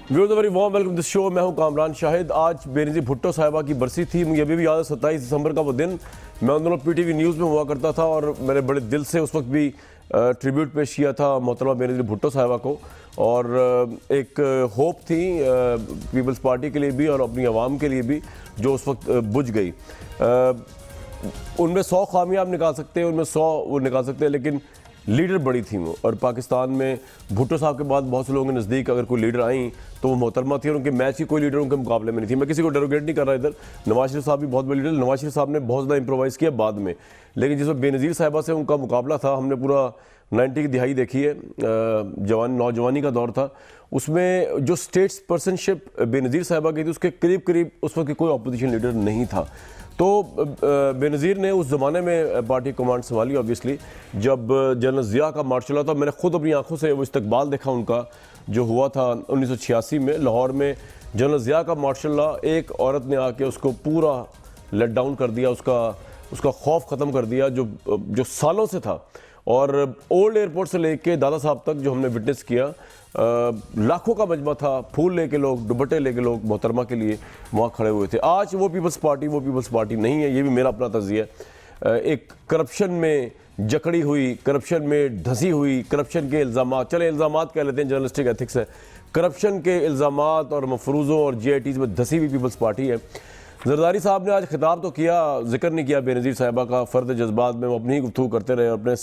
Viewers very warm welcome this show. मैं हूं कामरान शाहिद। आज बेनज़ीर भुट्टो साहिबा की बरसी थी। मुझे अभी भी याद है 27 दिसंबर का वो दिन। मैं उन दोनों पीटीवी न्यूज़ में हुआ करता था और मैंने बड़े दिल से उस वक्त भी ट्रिब्यूट पेश किया था मोहतरमा बेनज़ीर भुट्टो साहिबा को। और एक होप थी पीपल्स पार्टी के लिए भी और अपनी आवाम के लिए भी जो उस वक्त बुझ गई। उनमें 100 खामियां आप निकाल सकते हैं, उनमें 100 वो निकाल सकते हैं, लेकिन लीडर बड़ी थी वो। और पाकिस्तान में भुट्टो साहब के बाद बहुत से लोगों के नज़दीक अगर कोई लीडर आई तो वो मोहतरमा थी और उनके मैच की कोई लीडर उनके मुकाबले में नहीं थी। मैं किसी को डेरोगेट नहीं कर रहा इधर। नवाज शरीफ साहब भी बहुत बड़े लीडर, नवाज शरीफ साहब ने बहुत ज़्यादा इम्प्रोवाइज़ किया बाद में, लेकिन जिसमें बेनज़ीर साहिबा से उनका मुकाबला था, हमने पूरा 90 की दिहाई देखी है, नौजवानी का दौर था, उसमें जो स्टेट्स पर्सनशिप बेनज़ीर साहिबा की थी उसके करीब करीब उस वक्त कोई अपोजिशन लीडर नहीं था। तो बेनज़ीर ने उस ज़माने में पार्टी कमांड संभाली। ऑब्वियसली जब जनरल ज़िया का मार्च चला था, मैंने खुद अपनी आंखों से वो इस्तकबाल देखा उनका जो हुआ था 1986 में लाहौर में। जनरल ज़िया का मार्शल लॉ, एक औरत ने आके उसको पूरा लेट डाउन कर दिया, उसका खौफ ख़त्म कर दिया जो सालों से था। और ओल्ड एयरपोर्ट से लेके दादा साहब तक जो हमने विटनेस किया, लाखों का मजमा था, फूल लेके लोग, दुपट्टे लेके लोग मोहतरमा के लिए वहाँ खड़े हुए थे। आज वो पीपल्स पार्टी नहीं है, ये भी मेरा अपना तज़िया है। एक करप्शन में जकड़ी हुई, करप्शन में धंसी हुई, करप्शन के इल्ज़ामात, चले इल्ज़ामात कह लेते हैं, जर्नलिस्टिक एथिक्स है, करप्शन के इल्ज़ामात और मफरूज़ों और GITs में धंसी हुई पीपल्स पार्टी है। जरदारी साहब ने आज खिताब तो किया, जिक्र नहीं किया बेनज़ीर साहिबा का। फ़र्द जज्बात में वो अपनी ही गुफ्तगू करते रहे, अपने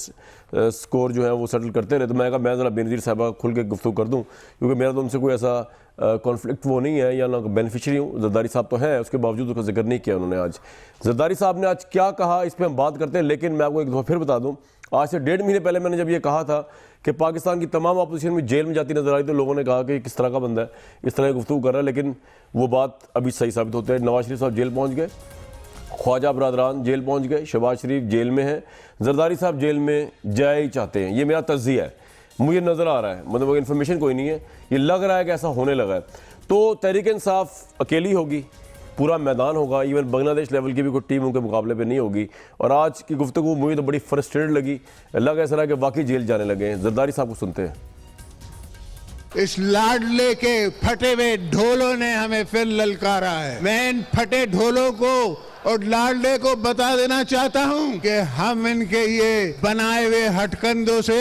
स्कोर जो है वो सेटल करते रहे। तो मैं कहा मैं ज़रा बेनज़ीर साहिबा खुल के गुफ्तगू कर दूं, क्योंकि मेरा तो उनसे कोई ऐसा कॉन्फ्लिक्ट वो नहीं है या ना बेनिफिशरी हूँ। जरदारी साहब तो हैं, उसके बावजूद उसका जिक्र नहीं किया उन्होंने आज। जरदारी साहब ने आज क्या कहा इस पर हम बात करते हैं, लेकिन मैं आपको एक दफ़ा फिर बता दूँ, आज से 1.5 महीने पहले मैंने जब ये कहा था कि पाकिस्तान की तमाम अपोजिशन में जेल में जाती नजर आई, तो लोगों ने कहा कि किस तरह का बंदा है, इस तरह की गुफ्तगू कर रहा है। लेकिन वो बात अभी सही साबित होती है। नवाज शरीफ साहब जेल पहुंच गए, ख्वाजा बरदरान जेल पहुंच गए, शहबाज शरीफ जेल में है, जरदारी साहब जेल में जाए ही चाहते हैं। ये मेरा तज़्ज़िया है, मुझे नज़र आ रहा है, मतलब वो इन्फॉर्मेशन कोई नहीं है, ये लग रहा है कि ऐसा होने लगा है। तो तहरीक इंसाफ अकेली होगी, पूरा मैदान होगा, इवन बांग्लादेश लेवल की भी कोई टीम उनके मुकाबले पे नहीं होगी। और आज की गुफ्तगू मुझे तो बड़ी फ्रस्ट्रेटेड लगी, लगा ऐसा कि वाकई जेल जाने लगे हैं। जरदारी साहब को सुनते हैं। इस लाडले के फटे हुए ढोलों ने हमें फिर ललकारा है। मैं इन फटे ढोलों को और लाडले को बता देना चाहता हूं कि हम इनके ये बनाए हुए हटकंदों से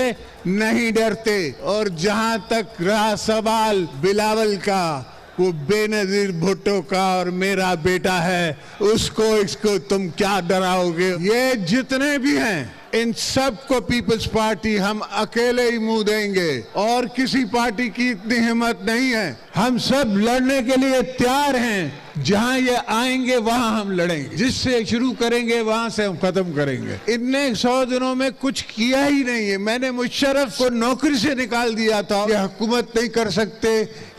नहीं डरते। और जहां तक रहा सवाल बिलावल का, वो बेनज़ीर भुट्टो का और मेरा बेटा है, इसको तुम क्या डराओगे? ये जितने भी हैं इन सब को पीपल्स पार्टी हम अकेले ही मुंह देंगे और किसी पार्टी की इतनी हिम्मत नहीं है। हम सब लड़ने के लिए तैयार हैं। जहां ये आएंगे वहां हम लड़ेंगे, जिससे शुरू करेंगे वहां से हम खत्म करेंगे। इनने 100 दिनों में कुछ किया ही नहीं है। मैंने मुशर्रफ को नौकरी से निकाल दिया था। ये हुकूमत नहीं कर सकते,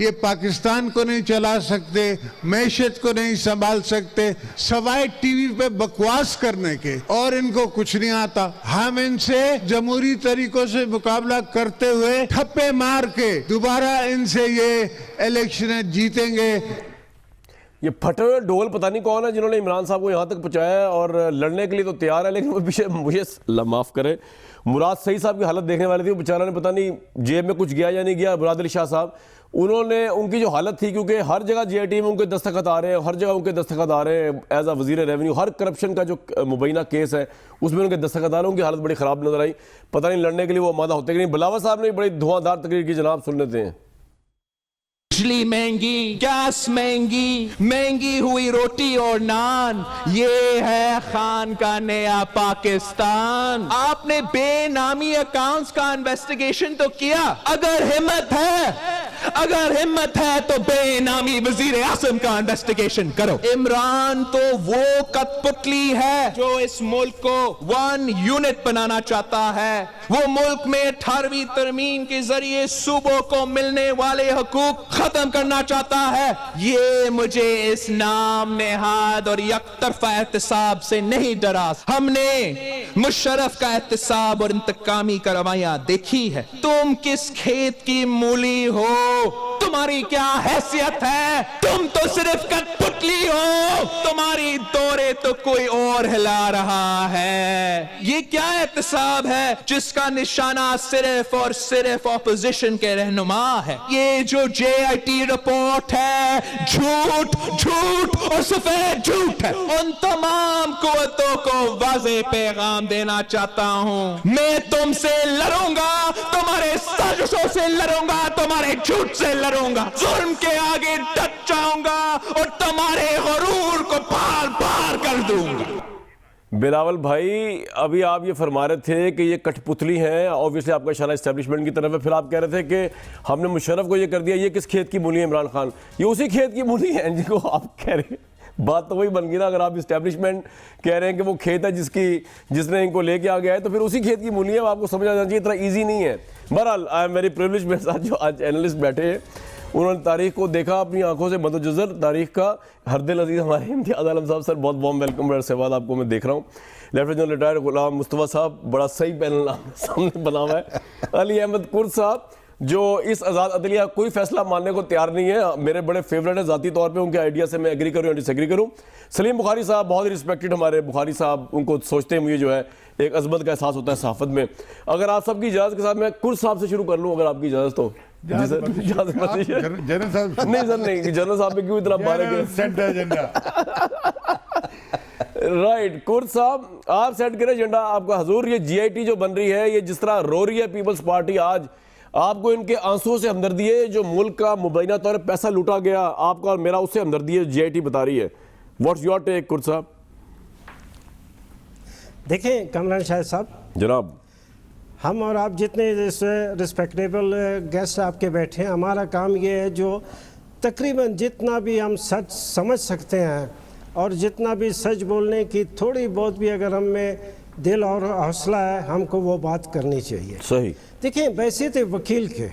ये पाकिस्तान को नहीं चला सकते, मैशत को नहीं संभाल सकते, सवाए टीवी पे बकवास करने के, और इनको कुछ नहीं आता। हम इनसे जमहूरी तरीकों से मुकाबला करते हुए ठप्पे मार के दोबारा इनसे ये इलेक्शन जीतेंगे। ये फटे हुए ढोल पता नहीं कौन है जिन्होंने इमरान साहब को यहाँ तक पहुँचाया है, और लड़ने के लिए तो तैयार है, लेकिन वो पीछे मुझे माफ़ करे, मुराद सही साहब की हालत देखने वाली थी। वो बेचारा ने पता नहीं जेब में कुछ गया या नहीं गया। मुराद अली शाह साहब, उन्होंने उनकी जो हालत थी, क्योंकि हर जगह GIT में उनके दस्तखत आ रहे हैं, हर जगह उनके दस्तखत आ रहे हैं एज अ वज़ीर रेवेन्यू, हर करप्शन का जो मुबैना केस है उसमें उनके दस्तखत आ रहे हैं। उनकी हालत बड़ी ख़राब नजर आई, पता नहीं लड़ने के लिए वो आमादा होते कि नहीं। बिलावल साहब ने बड़ी धुआंधार तकरीर की, जनाब सुन लेते हैं। बिजली महंगी, गैस महंगी, महंगी हुई रोटी और नान, ये है खान का नया पाकिस्तान। आपने बेनामी अकाउंट्स का इन्वेस्टिगेशन तो किया। अगर हिम्मत है तो बेनामी वजीर आजम का इन्वेस्टिगेशन करो। इमरान तो वो कठपुतली है जो इस मुल्क को 1 यूनिट बनाना चाहता है। वो मुल्क में 18वीं तरमीम के जरिए सूबों को मिलने वाले हकूक खत्म करना चाहता है। ये मुझे इस नाम नेहाद और यकतरफा एहतसाब से नहीं डरा। हमने मुशर्रफ का एहतसाब और इंतकामी कार्रवाइयां देखी है। तुम किस खेत की मूली हो? तुम तुम्हारी क्या हैसियत है? तुम तो सिर्फ कठपुतली हो, तुम्हारी दौरे तो कोई और हिला रहा है। ये क्या एहतसाब है जिसका निशाना सिर्फ और सिर्फ ऑपोजिशन के रहनुमा है? ये जो JIT रिपोर्ट है, झूठ झूठ और सफेद झूठ है। उन तमाम कुव्वतों को वाज़ेह पैगाम देना चाहता हूं, मैं तुमसे लड़ूंगा, तुम्हारे साजिशों से लड़ूंगा, तुम्हारे झूठ से लड़ूंगा, जुल्म के आगे डट जाऊंगा और तुम्हारे गुरूर को पार पार कर दूंगा। बिलावल भाई, अभी आप ये फरमा रहे थे कि ये कठपुतली हैं, ऑब्वियसली आपका इशारा एस्टेब्लिशमेंट की तरफ है, फिर आप कह रहे थे कि हमने मुशर्रफ को ये कर दिया। ये किस खेत की मूली है इमरान खान? ये उसी खेत की मूली है जिनको आप कह रहे हैं। बात तो वही बन गई ना, अगर आप इस्टेब्लिशमेंट कह रहे हैं कि वो खेत है जिसने इनको लेके आ गया है, तो फिर उसी खेत की मूली है। आपको समझ आ जाना चाहिए, इतना ईजी नहीं है। बहरहाल आई एम वेरी प्रिविलेज, मेरे साथ जो आज एनालिस्ट बैठे हैं उन्होंने तारीख को देखा अपनी आंखों से मदोजर तारीख का। हरदिल अजीज हमारे इम्तियाज आलम साहब, सर बहुत वार्म वेलकम। बड़ा से बाद आपको मैं देख रहा हूँ। लेफ्टिनेंट जनरल रिटायर्ड गुलाम मुस्तफ़ा साहब, बड़ा सही पैनल सामने बना हुआ है। अली अहमद कुर्द साहब, जो इस आज़ाद अदलिया कोई फैसला मानने को तैयार नहीं है, मेरे बड़े फेवरेट है ज़ाती तौर पे, उनके आइडिया से मैं एग्री करूँ या डिसएग्री करूँ। सलीम बुखारी साहब, बहुत रिस्पेक्टेड हमारे बुखारी साहब, उनको सोचते मुझे जो है एक अज़मत का एहसास होता है सहाफ़त में। अगर आप सबकी इजाज़त के साथ मैं कुर्द साहब से शुरू कर लूँ, अगर आपकी इजाज़त तो। जी सर, जनरल साहब नहीं सर नहीं, जनरल साहब पे क्यों इतना बारे सेंटर एजेंडा। राइट, कुर्द साहब आप सेट करें एजेंडा आपका। हजूर, ये GIT जो बन रही है, ये जिस तरह रो रही है पीपल्स पार्टी आज, आपको इनके आंसुओं से हमदर्दी है। जो मुल्क का मुबैना तौर पर पैसा लूटा गया आपका और मेरा, उससे हमदर्दी है, GIT बता रही है। व्हाट्स योर टेक कुर्द साहब? देखें कमरान शाह साहब, जनाब, हम और आप जितने रिस्पेक्टेबल गेस्ट आपके बैठे हैं, हमारा काम ये है जो तकरीबन जितना भी हम सच समझ सकते हैं और जितना भी सच बोलने की थोड़ी बहुत भी अगर हम में दिल और हौसला है, हमको वो बात करनी चाहिए। सही। देखिए, वैसे थे वकील के,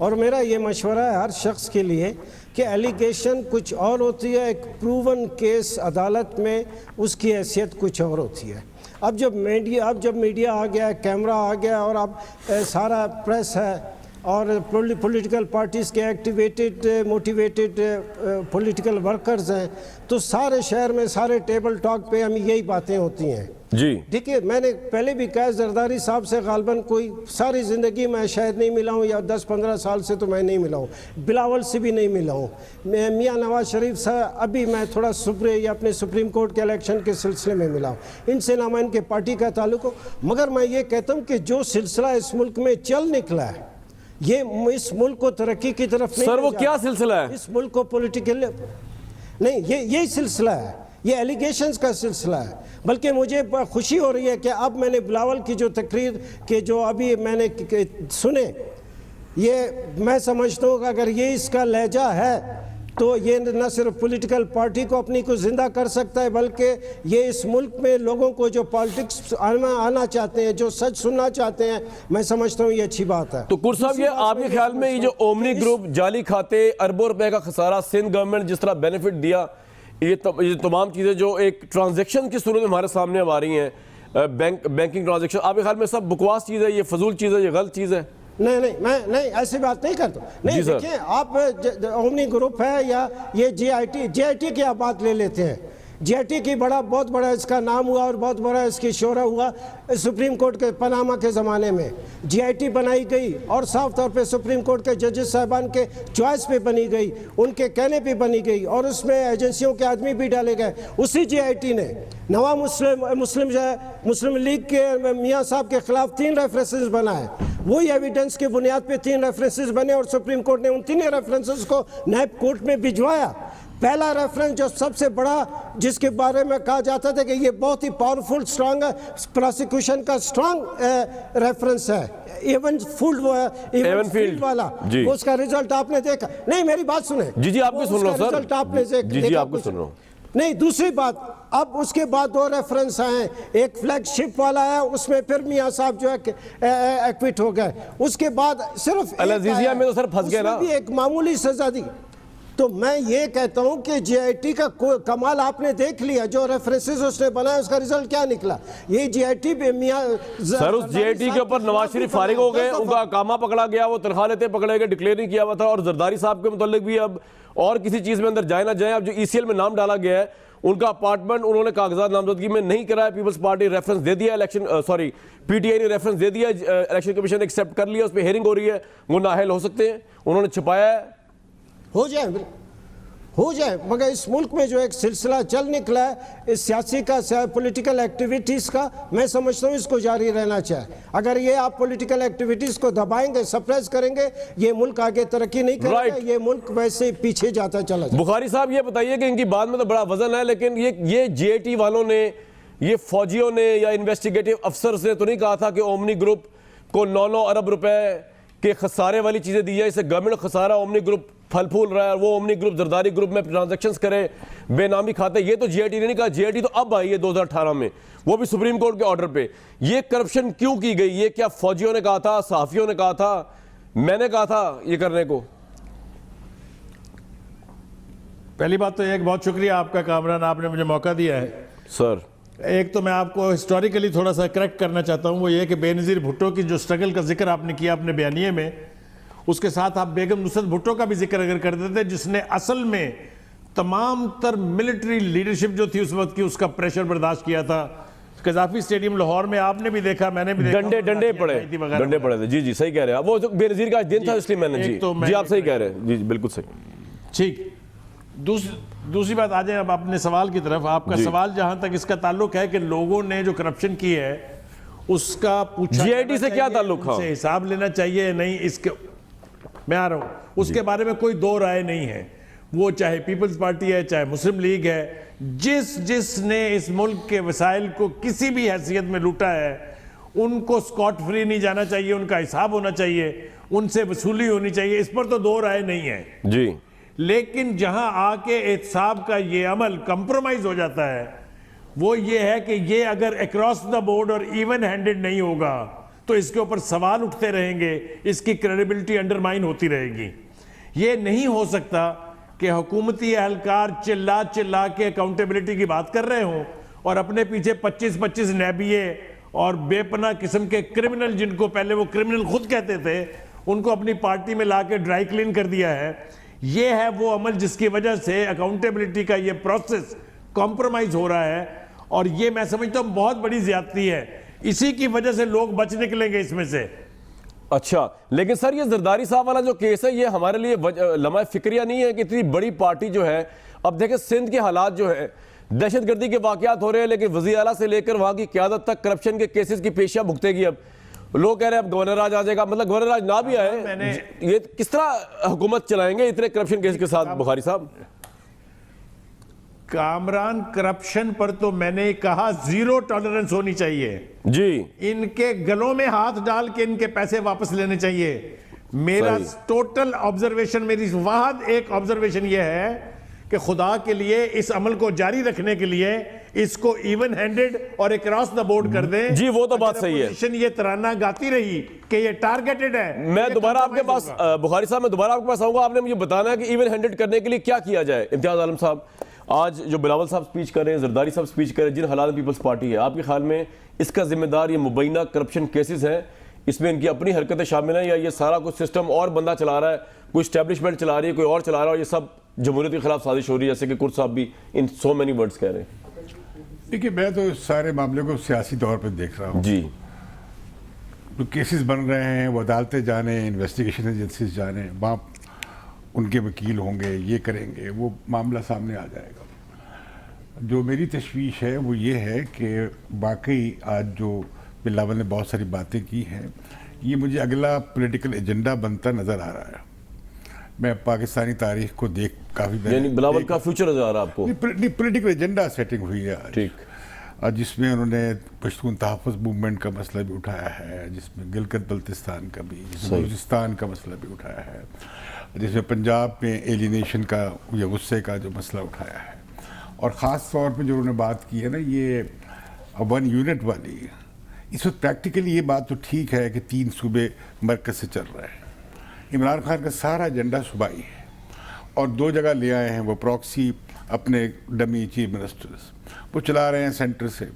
और मेरा ये मशवरा है हर शख्स के लिए कि एलिगेशन कुछ और होती है, एक प्रूवन केस अदालत में उसकी हैसियत कुछ और होती है। अब जब मीडिया आ गया, कैमरा आ गया और अब सारा प्रेस है और पॉलिटिकल पार्टीज़ के एक्टिवेटेड मोटिवेटेड पॉलिटिकल वर्कर्स हैं, तो सारे शहर में सारे टेबल टॉक पे हम यही बातें होती हैं जी। देखिए, मैंने पहले भी कहा, जरदारी साहब से गालबन कोई सारी ज़िंदगी मैं शायद नहीं मिला हूँ, या 10-15 साल से तो मैं नहीं मिला हूँ। बिलावल से भी नहीं मिला हूँ। मैं मियाँ नवाज शरीफ से अभी मैं थोड़ा अपने सुप्रीम कोर्ट के इलेक्शन के सिलसिले में मिला हूँ। इनसे ना मैं इनके पार्टी का ताल्लुक हो, मगर मैं ये कहता हूँ कि जो सिलसिला इस मुल्क में चल निकला है, ये इस मुल्क को तरक्की की तरफ नहीं। सर, वो क्या सिलसिला है? इस मुल्क को पॉलिटिकल नहीं, यही सिलसिला है, ये एलिगेशंस का सिलसिला है। बल्कि मुझे खुशी हो रही है कि अब मैंने बिलावल की जो तकरीर के जो अभी मैंने सुने, ये मैं समझता हूँ कि अगर ये इसका लहजा है तो ये न सिर्फ पॉलिटिकल पार्टी को अपनी को ज़िंदा कर सकता है, बल्कि ये इस मुल्क में लोगों को जो पॉलिटिक्स आना चाहते हैं, जो सच सुनना चाहते हैं, मैं समझता हूँ ये अच्छी बात है। तो कुर्द साहब, ये आपके ख्याल में ये जो ओमनी ग्रुप, जाली खाते, अरबों रुपए का खसारा, सिंध गवर्नमेंट जिस तरह बेनिफिट दिया, ये तमाम चीज़ें जो एक ट्रांजैक्शन की सूरत में हमारे सामने आ रही हैं, बैंकिंग ट्रांजैक्शन, आपके ख्याल में सब बकवास चीज़ है, ये फजूल चीज़ है, ये गलत चीज़ है? नहीं, मैं नहीं ऐसी बात नहीं करता। नहीं, देखिए, आप ओमनी ग्रुप है या ये GIT की आप बात ले लेते हैं। GIT की बहुत बड़ा इसका नाम हुआ और बहुत बड़ा इसकी शोहरा हुआ सुप्रीम कोर्ट के पनामा के ज़माने में। GIT बनाई गई और साफ तौर पे सुप्रीम कोर्ट के जजेस साहबान के चॉइस पे बनी गई, उनके कहने पे बनी गई, और उसमें एजेंसियों के आदमी भी डाले गए। उसी GIT ने नवा मुस्लिम लीग के मियाँ साहब के खिलाफ 3 रेफरेंसेस बनाए। वही एविडेंस के बुनियाद पे 3 रेफरेंसेस बने और सुप्रीम कोर्ट ने उन 3 रेफरेंसेस को नायब कोर्ट में भिजवाया। पहला रेफरेंस जो सबसे बड़ा, जिसके बारे में कहा जाता था कि ये बहुत ही पावरफुल स्ट्रांग प्रोसिक्यूशन का स्ट्रांग रेफरेंस है, एवन फील्ड वाला, उसका रिजल्ट आपने देखा? नहीं, मेरी बात सुने। जी, आपकी सुन रहा हूं सर। रिजल्ट आपने जी, आपको सुन रहा हूं। नहीं, दूसरी बात, अब उसके बाद 2 रेफरेंस आए, एक फ्लैगशिप वाला है, उसमें फिर मियाँ साहब जो है एक्विट हो गए। उसके बाद सिर्फ अल-अज़ीज़िया में तो सर फंस गए ना, भी एक मामूली सजा दी। तो मैं ये कहता हूं कि जीआईटी का कमाल आपने देख लिया, जो रेफरेंसेस उसने बनाया उसका रिजल्ट क्या निकला। ये जीआईटी सर, उस जीआईटी के ऊपर नवाज शरीफ फारिग हो गए, उनका कामा पकड़ा गया, वो तनख्वाह लेते पकड़े गए, डिक्लेयर नहीं किया हुआ था। और जरदारी साहब के मुतालिक भी अब और किसी चीज में अंदर जाए ना जाए, अब जो ईसीएल में नाम डाला गया है, उनका अपार्टमेंट उन्होंने कागजात नामजदगी में नहीं कराया, पीपल्स पार्टी रेफरेंस दे दिया, इलेक्शन सॉरी पीटीआई ने रेफरेंस दे दिया, इलेक्शन कमीशन ने एक्सेप्ट कर लिया, उस पर हियरिंग हो रही है, वो नाअहल हो सकते हैं, उन्होंने छिपाया है। हो जाए मगर इस मुल्क में जो एक सिलसिला चल निकला है इस सियासी का, पॉलिटिकल एक्टिविटीज़ का, मैं समझता हूँ इसको जारी रहना चाहिए। अगर ये आप पॉलिटिकल एक्टिविटीज़ को दबाएंगे, सप्रेस करेंगे, ये मुल्क आगे तरक्की नहीं करेगा, ये मुल्क वैसे पीछे जाता चला जाए। बुखारी साहब ये बताइए कि इनकी बात में तो बड़ा वजन है, लेकिन ये जीएटी वालों ने, ये फौजियों ने या इन्वेस्टिगेटिव अफसर्स ने तो नहीं कहा था कि ओमनी ग्रुप को 9-9 अरब रुपए के खसारे वाली चीजें दी जाए, इससे गवर्नमेंट खसारा, ओमनी ग्रुप फल फूल रहा है, वो ओमनी ग्रुप जरदारी ग्रुप में ट्रांजैक्शंस करे, बेनामी खाते, ये तो जीआईटी ने नहीं कहा। जीआईटी तो अब आई है 2018 में, वो भी सुप्रीम कोर्ट के ऑर्डर पे। ये करप्शन क्यों की गई? ये क्या फौजियों ने कहा था, सहाफियों ने कहा था, मैंने कहा था ये करने को? पहली बात तो एक बहुत शुक्रिया आपका कामरान, आपने मुझे मौका दिया है सर। एक तो मैं आपको हिस्टोरिकली थोड़ा सा करेक्ट करना चाहता हूँ, वो ये कि बेनज़ीर भुट्टो की जो स्ट्रगल का जिक्र आपने किया अपने बयानिए में, उसके साथ आप बेगम नुसरत भुट्टो का भी जिक्र अगर कर देते, जिसने असल में तमाम तर मिलिट्री लीडरशिप जो थी उस वक्त की, उसका प्रेशर बर्दाश्त किया था। कजाफी स्टेडियम लाहौर में आपने भी देखा, मैंने भी देखा, डंडे पड़े थे। जी जी सही कह रहे हैं आप, वो जो बेनज़ीर का दिन था इसलिए मैंने, जी आप सही कह रहे हैं, जी बिल्कुल सही। ठीक, दूसरी बात आ जाए अब अपने सवाल की तरफ। आपका सवाल जहां तक इसका ताल्लुक है कि लोगों ने जो करप्शन की है उसका पूछा, जीआईटी से क्या ताल्लुक है, हिसाब लेना चाहिए नहीं, इसके मैं आ रहा हूं, उसके बारे में कोई दो राय नहीं है। वो चाहे पीपल्स पार्टी है, चाहे मुस्लिम लीग है, जिसने इस मुल्क के वसाइल को किसी भी हैसियत में लूटा है, उनको स्कॉट फ्री नहीं जाना चाहिए, उनका हिसाब होना चाहिए, उनसे वसूली होनी चाहिए, इस पर तो दो राय नहीं है जी। लेकिन जहां आके एहतसाब का ये अमल कंप्रोमाइज हो जाता है, वो ये है कि ये अगर अक्रॉस द बोर्ड और इवन हैंडेड नहीं होगा तो इसके ऊपर सवाल उठते रहेंगे, इसकी क्रेडिबिलिटी अंडरमाइन होती रहेगी। ये नहीं हो सकता कि हुकूमती एहलकार चिल्ला चिल्ला के अकाउंटेबिलिटी की बात कर रहे हों और अपने पीछे 25-25 नैबिये और बेपना किस्म के क्रिमिनल, जिनको पहले वो क्रिमिनल खुद कहते थे, उनको अपनी पार्टी में ला के ड्राई क्लीन कर दिया है। ये है वो अमल जिसकी वजह से अकाउंटेबिलिटी का ये प्रोसेस कॉम्प्रोमाइज हो रहा है, और ये मैं समझता हूँ बहुत बड़ी ज्यादती है। इसी की वजह से लोग बच निकलेंगे इसमें से। अच्छा, लेकिन सर ये जरदारी साहब वाला जो केस है, ये हमारे लिए लम्हा फिक्रिया नहीं है कि इतनी बड़ी पार्टी जो है, अब देखें सिंध के हालात जो है, दहशतगर्दी के वाकयात हो रहे हैं, लेकिन वज़ीर आला से लेकर वहां की क़यादत तक करप्शन के केसेस की पेशियां भुगतेगी। अब लोग कह रहे हैं अब गवर्नर राज आ जाएगा, मतलब गवर्नर राज ना भी आए, ये किस तरह हुकूमत चलाएंगे इतने करप्शन केस के साथ? बुखारी साहब, कामरान, करप्शन पर तो मैंने कहा जीरो टॉलरेंस होनी चाहिए जी। इनके गलों में हाथ डाल के इनके पैसे वापस लेने चाहिए। मेरा टोटल ऑब्जर्वेशन, मेरी वाहद एक ऑब्जर्वेशन यह है कि खुदा के लिए इस अमल को जारी रखने के लिए इसको इवन हैंडेड और अक्रॉस द बोर्ड कर दें। जी वो तो बात सही है। ये तराना गाती रही कि ये टारगेटेड है। मैं दोबारा आपके पास, बुखारी साहब मैं दोबारा आपके पास आऊंगा, आपने मुझे बताना है कि इवन हैंडेड करने के लिए क्या किया जाए। इम्तियाज आलम साहब, आज जो बिलावल साहब स्पीच कर रहे हैं, जरदारी साहब स्पीच कर रहे हैं, जिन हालात में पीपल्स पार्टी है, आपके ख्याल में इसका जिम्मेदार ये मुबैना करप्शन केसेस हैं, इसमें इनकी अपनी हरकतें शामिल हैं, या ये सारा कुछ सिस्टम और बंदा चला रहा है, कोई स्टैब्लिशमेंट चला रही है, कोई और चला रहा है, और ये सब जमहूरियत के खिलाफ साजिश हो रही है, जैसे कि कुर्द साहब भी इन सो मेनी वर्ड्स कह रहे हैं? देखिए, मैं तो सारे मामले को सियासी तौर पर देख रहा हूँ जी। जो केसेस बन रहे हैं वो अदालतें जाने, इन्वेस्टिगेशन एजेंसीज जाने, वहाँ उनके वकील होंगे, ये करेंगे, वो मामला सामने आ जाएगा। जो मेरी तशवीश है वो ये है कि वाकई आज जो बिलावल ने बहुत सारी बातें की हैं, ये मुझे अगला पॉलिटिकल एजेंडा बनता नज़र आ रहा है। मैं पाकिस्तानी तारीख को देख काफ़ी, यानी बिलावल का फ्यूचर नज़र आ रहा है आपको? नहीं, पॉलिटिकल एजेंडा सेटिंग हुई है आज, ठीक, जिसमें उन्होंने पश्तून तहफ़्फ़ुज़ मूवमेंट का मसला भी उठाया है, जिसमें गिलगित बल्तिस्तान का भी, जिसमें बलूचिस्तान का मसला भी उठाया है, जिसमें पंजाब में एलिनेशन का या गुस्से का जो मसला उठाया है, और ख़ास तौर पे जो उन्होंने बात की है ना ये 1 यूनिट वाली, इस वक्त प्रैक्टिकली ये बात तो ठीक है कि 3 सूबे मरकज़ से चल रहे हैं। इमरान खान का सारा एजेंडा सूबाई है, और 2 जगह ले आए हैं वो प्रॉक्सी अपने डमी चीफ मिनिस्टर्स, वो चला रहे हैं सेंटर से,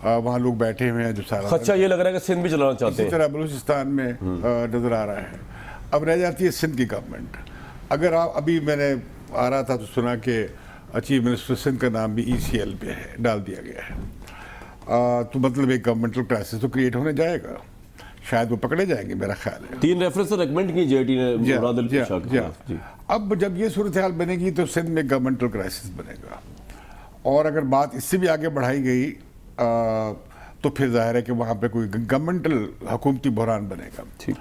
वहाँ लोग बैठे हुए हैं जो सारा। अच्छा, ये लग रहा है कि सिंध भी चलाना चाहते इसी हैं। तरह बलूचिस्तान में नज़र आ रहा है। अब रह जाती है सिंध की गवर्नमेंट। अगर आप अभी मैंने आ रहा था तो सुना कि चीफ मिनिस्टर सिंध का नाम भी ECL पे है, डाल दिया गया है। तो मतलब एक गवर्नमेंटल क्राइसिस तो क्रिएट होने जाएगा, शायद वो पकड़े जाएंगे मेरा ख्याल है। 3 रेफरेंस से रेकमेंड की JIT ने मुराद अली शाह के खिलाफ। जी। अब जब ये सूरत हाल बनेगी तो सिंध में गवर्नमेंटल क्राइसिस बनेगा, और अगर बात इससे भी आगे बढ़ाई गई तो फिर जाहिर है कि वहाँ पे कोई गवर्नमेंटल हुकूमती बहरान बनेगा। ठीक।